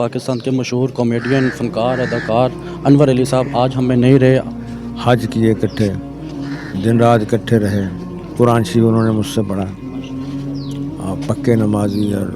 پاکستان کے مشہور کامیڈین فنکار اداکار انور علی صاحب آج ہم میں نہیں رہے۔ حج کیے اکٹھے، دن رات اکٹھے رہے، قرآن شریف انہوں نے مجھ سے پڑھا، پکے نمازی، اور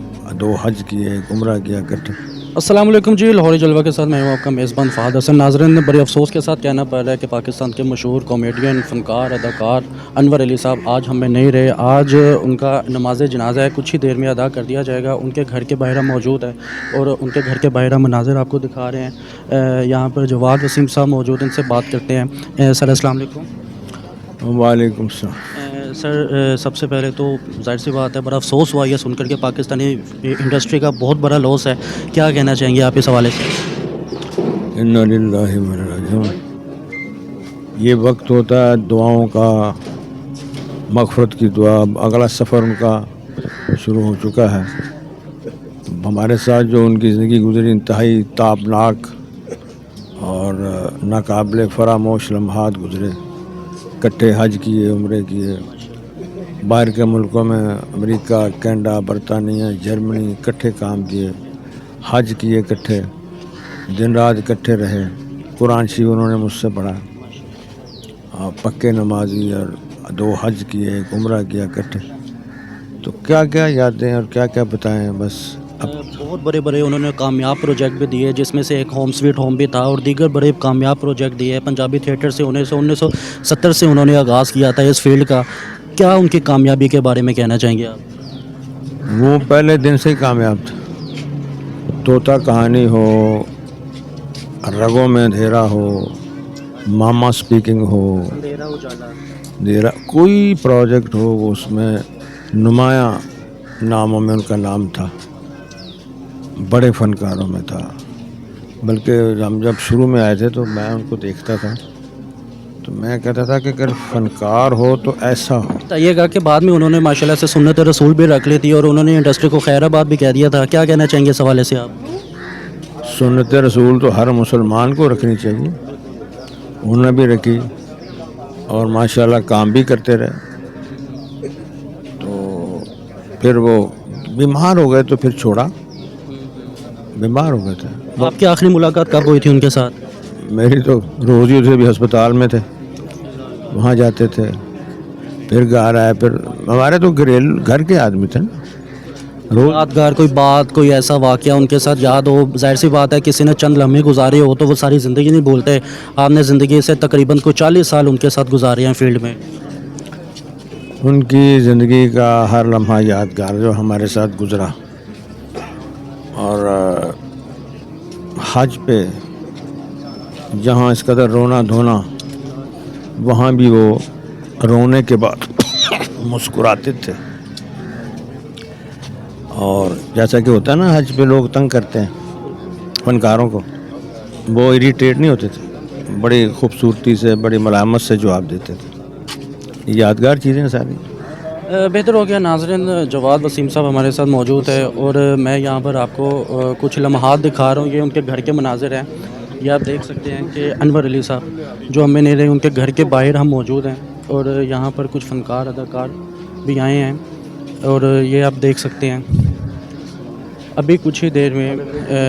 2 حج کیے، ایک عمرہ کیا اکٹھے۔ السلام علیکم جی، لاہوری جلوہ کے ساتھ میں ہوں آپ کا میزبان فہد حسن۔ ناظرین، بڑے افسوس کے ساتھ کہنا پڑ رہا ہے کہ پاکستان کے مشہور کامیڈین فنکار اداکار انور علی صاحب آج ہم میں نہیں رہے۔ آج ان کا نماز جنازہ ہے، کچھ ہی دیر میں ادا کر دیا جائے گا۔ ان کے گھر کے باہر ہم موجود ہیں اور ان کے گھر کے باہر ہم مناظر آپ کو دکھا رہے ہیں۔ یہاں پر جواد وسیم صاحب موجود ہیں، ان سے بات کرتے ہیں۔ سر السلام علیکم۔ وعلیکم السلام۔ سر سب سے پہلے تو ظاہر سی بات ہے، بڑا افسوس ہوا یہ سن کر کے پاکستانی انڈسٹری کا بہت بڑا لاس ہے، کیا کہنا چاہیں گے آپ اس حوالے سے؟ انا للہ و انا الیہ راجعون۔ یہ وقت ہوتا ہے دعاؤں کا، مغفرت کی دعا۔ اگلا سفر ان کا شروع ہو چکا ہے۔ ہمارے ساتھ جو ان کی زندگی گزری انتہائی تابناک اور ناقابل فراموش لمحات گزرے۔ اکٹھے حج کیے، عمرے کیے، باہر کے ملکوں میں امریکہ، کینیڈا، برطانیہ، جرمنی اکٹھے کام کیے، حج کیے اکٹھے، دن رات اکٹھے رہے، قرآن شریف انہوں نے مجھ سے پڑھا، پکے نمازی، اور 2 حج کیے، ایک عمرہ کیا اکٹھے۔ تو کیا کیا یادیں اور کیا کیا بتائیں، بس بہت بڑے بڑے انہوں نے کامیاب پروجیکٹ بھی دیے، جس میں سے ایک ہوم سویٹ ہوم بھی تھا، اور دیگر بڑے کامیاب پروجیکٹ دیے۔ پنجابی تھیٹر سے 1970 سے انہوں نے آغاز کیا تھا اس فیلڈ کا۔ کیا ان کی کامیابی کے بارے میں کہنا چاہیں گے آپ؟ وہ پہلے دن سے ہی کامیاب تھا۔ طوطا کہانی ہو، رگوں میں اندھیرا ہو، ماما سپیکنگ ہو، کوئی پروجیکٹ ہو، وہ اس میں نمایاں ناموں میں ان کا نام تھا، بڑے فنکاروں میں تھا۔ بلکہ ہم جب شروع میں آئے تھے تو میں ان کو دیکھتا تھا تو میں کہتا تھا کہ اگر فنکار ہو تو ایسا ہو۔ بتائیے گا کہ بعد میں انہوں نے ماشاءاللہ سے سنت رسول بھی رکھ لی تھی، اور انہوں نے انڈسٹری کو خیر آباد بھی کہہ دیا تھا۔ کیا کہنا چاہیں گے اس حوالے سے آپ؟ سنت رسول تو ہر مسلمان کو رکھنی چاہیے، انہوں نے بھی رکھی، اور ماشاءاللہ کام بھی کرتے رہے۔ تو پھر وہ بیمار ہو گئے تو پھر چھوڑا، بیمار ہو گئے تھے۔ آپ کی آخری ملاقات کب ہوئی تھی ان کے ساتھ؟ میری تو روز ہی تھے، بھی ہسپتال میں تھے، وہاں جاتے تھے، پھر گھر آئے، پھر ہمارے تو گھر کے آدمی تھے نا۔ یادگار کوئی بات، کوئی ایسا واقعہ ان کے ساتھ یاد ہو؟ ظاہر سی بات ہے کسی نے چند لمحے گزارے ہو تو وہ ساری زندگی نہیں بھولتے۔ آپ نے زندگی سے تقریباً کوئی 40 سال ان کے ساتھ گزارے ہیں فیلڈ میں۔ ان کی زندگی کا ہر لمحہ یادگار جو ہمارے ساتھ گزرا، اور حج پہ جہاں اس قدر رونا دھونا، وہاں بھی وہ رونے کے بعد مسکراتے تھے۔ اور جیسا کہ ہوتا ہے نا، حج پہ لوگ تنگ کرتے ہیں فنکاروں کو، وہ اریٹیٹ نہیں ہوتے تھے، بڑی خوبصورتی سے، بڑی ملامت سے جواب دیتے تھے۔ یہ یادگار چیزیں ساری۔ بہتر ہو گیا ناظرین، جواد وسیم صاحب ہمارے ساتھ موجود ہے، اور میں یہاں پر آپ کو کچھ لمحات دکھا رہا ہوں۔ یہ ان کے گھر کے مناظر ہیں، یہ آپ دیکھ سکتے ہیں کہ انور علی صاحب جو ہمیں نہیں رہے، ان کے گھر کے باہر ہم موجود ہیں، اور یہاں پر کچھ فنکار اداکار بھی آئے ہیں، اور یہ آپ دیکھ سکتے ہیں ابھی کچھ ہی دیر میں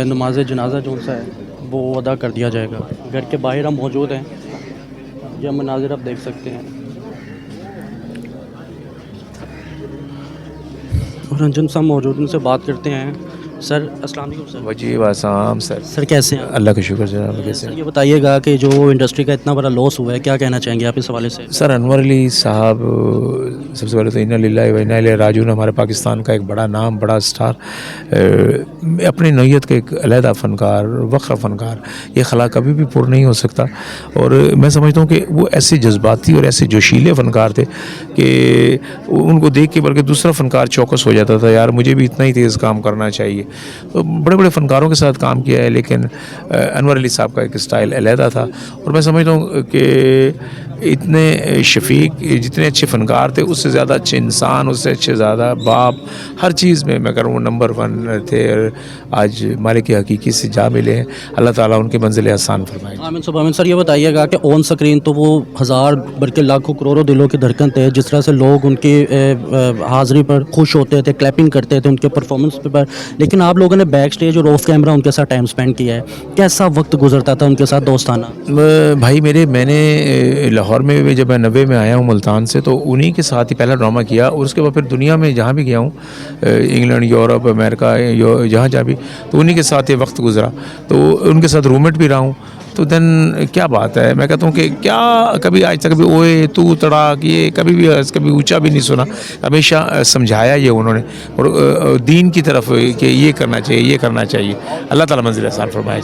نماز جنازہ جو سا ہے وہ ادا کر دیا جائے گا۔ گھر کے باہر ہم موجود ہیں، یہ مناظر آپ دیکھ سکتے ہیں۔ اور رنجن صاحب موجود، ان سے بات کرتے ہیں۔ سر السلام علیکم۔ سر وجیب آسام سر کیسے ہیں آپ؟ اللہ کا شکر جناب، کیسے سر یہ بتائیے گا کہ جو انڈسٹری کا اتنا بڑا لاس ہوا ہے، کیا کہنا چاہیں گے آپ اس حوالے سے؟ سر انور علی صاحب سب سے پہلے تو انا للہ و انا الیہ راجعون، ہمارے پاکستان کا ایک بڑا نام، بڑا اسٹار، اپنی نوعیت کے ایک علیحدہ فنکار، وقر فنکار، یہ خلا کبھی بھی پر نہیں ہو سکتا۔ اور میں سمجھتا ہوں کہ وہ ایسے جذباتی اور ایسے جوشیلے فنکار تھے کہ ان کو دیکھ کے بلکہ دوسرا فنکار چوکس ہو جاتا تھا، یار مجھے بھی اتنا ہی تیز کام کرنا چاہیے۔ بڑے بڑے فنکاروں کے ساتھ کام کیا ہے، لیکن انور علی صاحب کا ایک اسٹائل علیحدہ تھا۔ اور میں سمجھتا ہوں کہ اتنے شفیق، جتنے اچھے فنکار تھے، اس سے زیادہ اچھے انسان، اس سے اچھے زیادہ باپ، ہر چیز میں میں کروں نمبر 1 تھے۔ آج مالک حقیقی سے جا ملے ہیں، اللہ تعالیٰ ان کی منزل آسان فرمائے۔ آمین سب آمین۔ سر یہ بتائیے گا کہ آن سکرین تو وہ ہزار بلکہ لاکھوں کروڑوں دلوں کی دھڑکن تھے، جس طرح سے لوگ ان کی حاضری پر خوش ہوتے تھے، کلیپنگ کرتے تھے ان کے پرفارمنس پر، لیکن لیکن آپ لوگوں نے بیک سٹیج اور آف کیمرہ ان کے ساتھ ٹائم سپینڈ کیا ہے, کیسا وقت گزرتا تھا ان کے ساتھ دوستانہ؟ بھائی میں نے لاہور میں جب میں 90 میں آیا ہوں ملتان سے, تو انہی کے ساتھ ہی پہلا ڈرامہ کیا, اور اس کے بعد پھر دنیا میں جہاں بھی گیا ہوں, انگلینڈ, یورپ, امریکہ, جہاں بھی, تو انہی کے ساتھ یہ وقت گزرا, تو ان کے ساتھ رومٹ بھی رہا ہوں. تو دین کیا بات ہے, میں کہتا ہوں کہ کیا کبھی آج تک کبھی اوئے تو تڑاک یہ کبھی اونچا بھی نہیں سنا, ہمیشہ سمجھایا یہ انہوں نے, اور دین کی طرف کہ یہ کرنا چاہیے, یہ کرنا چاہیے. اللہ تعالیٰ منزل احسان فرمائے.